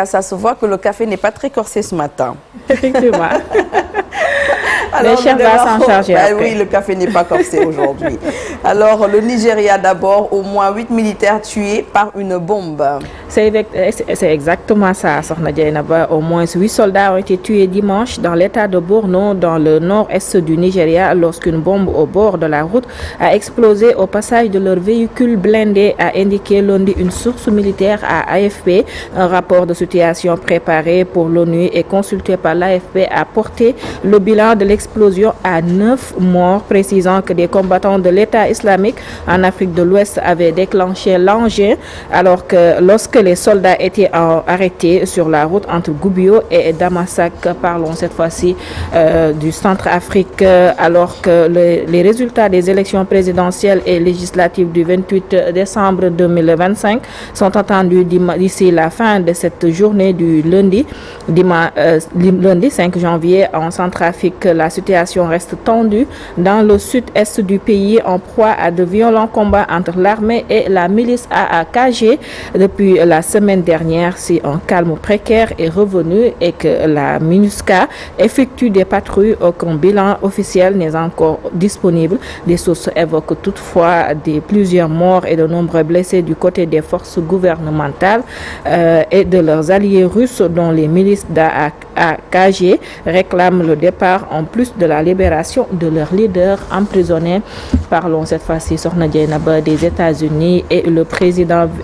ça se voit que le café n'est pas très corsé ce matin. Effectivement. Alors, les chefs vont s'en charger après. Oui, le café n'est pas corsé aujourd'hui. Alors, le Nigeria d'abord, au moins 8 militaires tués par une bombe. C'est exactement ça, Sokhna Dieynaba. Au moins 8 soldats ont été tués dimanche dans l'état de Borno, dans le nord-est du Nigeria, lorsqu'une bombe au bord de la route a explosé au passage de leur véhicule blindé, a indiqué lundi une source militaire à AFP. Un rapport de situation préparé pour l'ONU et consulté par l'AFP a porté le bilan de l'explosion à 9 morts, précisant que des combattants de l'État islamique en Afrique de l'Ouest avaient déclenché l'engin, alors que lorsque les soldats étaient arrêtés sur la route entre Goubio et Damasak, parlons cette fois-ci du Centrafrique, alors que les résultats des élections présidentielles et législatives du 28 décembre 2025 sont attendus d'ici la fin de cette journée du lundi 5 janvier en Centrafrique. La situation reste tendue dans le sud-est du pays, en proie à de violents combats entre l'armée et la milice AAKG depuis la semaine dernière. Si un calme précaire est revenu et que la MINUSCA effectue des patrouilles, aucun bilan officiel n'est encore disponible. Des sources évoquent toutefois plusieurs morts et de nombreux blessés du côté des forces gouvernementales et de leurs alliés russes, dont les milices d'AAKG réclament le départ en plus de la libération de leurs leaders emprisonnés. Parlons cette fois-ci, Sokhna Dieynaba, des États-Unis et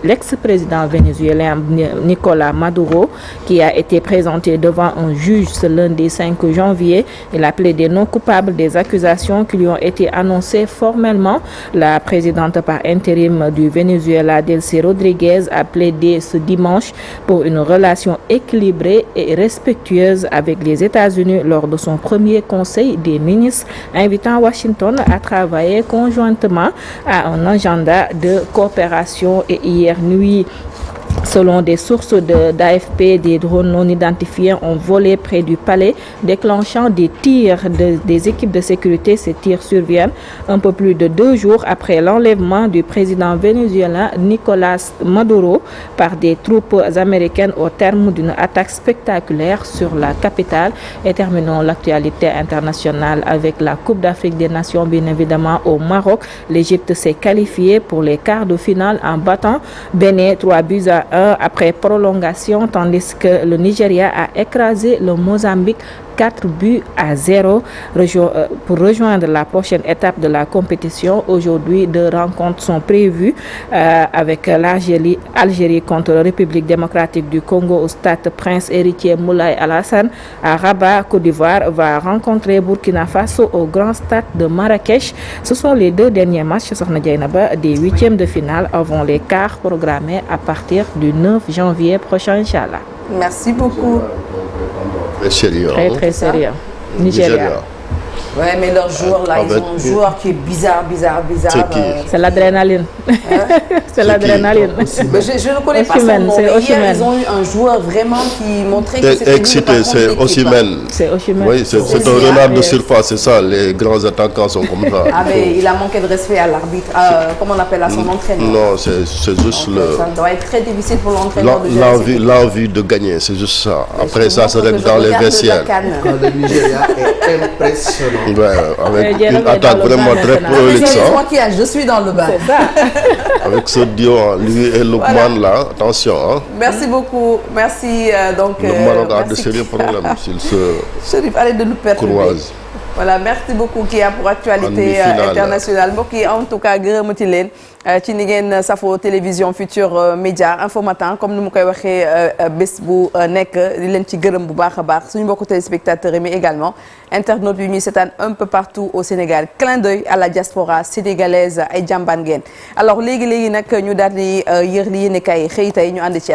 l'ex-président vénézuélien Nicolás Maduro, qui a été présenté devant un juge ce lundi 5 janvier. Il a plaidé non coupable des accusations qui lui ont été annoncées formellement. La présidente par intérim du Venezuela, Delcy Rodríguez, a plaidé ce dimanche pour une relation équilibrée et respectueuse avec les États-Unis lors de son premier conseil des ministres, invitant Washington à travailler conjointement à un agenda de coopération. Et hier nuit, selon des sources d'AFP, des drones non identifiés ont volé près du palais, déclenchant des tirs des équipes de sécurité. Ces tirs surviennent un peu plus de 2 jours après l'enlèvement du président vénézuélien Nicolás Maduro par des troupes américaines au terme d'une attaque spectaculaire sur la capitale. Et terminons l'actualité internationale avec la Coupe d'Afrique des Nations, bien évidemment au Maroc. L'Égypte s'est qualifiée pour les quarts de finale en battant Bénin 3-1 après prolongation, tandis que le Nigeria a écrasé le Mozambique 4-0 pour rejoindre la prochaine étape de la compétition. Aujourd'hui, 2 rencontres sont prévues avec l'Algérie contre la République démocratique du Congo au stade Prince Héritier Moulay Alassane. À Rabat, Côte d'Ivoire va rencontrer Burkina Faso au grand stade de Marrakech. Ce sont les 2 derniers matchs, Sokhna Dieynaba, des 8e de finale avant les quarts programmés à partir du 9 janvier prochain, Inch'Allah. Merci beaucoup. Très sérieux. Très sérieux. Nigeria. Ouais, mais leur joueur là, ils ont un joueur qui est bizarre. C'est l'adrénaline. C'est l'adrénaline. Mais je ne connais pas son nom. Mais hier, ils ont eu un joueur vraiment qui montrait que c'était excité, c'est Osimhen. C'est Osimhen. Oui, c'est un renard de surface, c'est ça. Les grands attaquants sont comme ça. Ah, mais il a manqué de respect à l'arbitre. Comment on appelle à son entraîneur? Non, c'est juste le. Ça doit être très difficile pour l'entraîneur de gérer. L'envie de gagner, c'est juste ça. Après ça, ça règle dans les vestiaires. Le Nigeria est impressionnant. Ouais, avec une attaque vraiment très prolixe. Je suis dans le bain. C'est ça. Avec ce duo, lui et Lookman là, attention. Hein. Merci beaucoup. Merci. Donc, le Maroc a de sérieux problèmes s'il se Chérif, arrête de nous perturber. Voilà, merci beaucoup Kia pour actualité internationale. Mbokk yi en tout cas gërëmati leen ci ni ngeen safo télévision Futurs Médias Info Matin comme ni mu koy waxee bés bu nekk di leen ci gërëm bu baax a baax suñu mbokku téléspectateurs yi mais également internautes yu ñuy seetaan un peu partout au Sénégal. Clin d'œil à la diaspora sénégalaise ay jàmbaan ngeen. Alors léegi nag ñu daal di yër li yéene kay xëy tey ñu ànd ci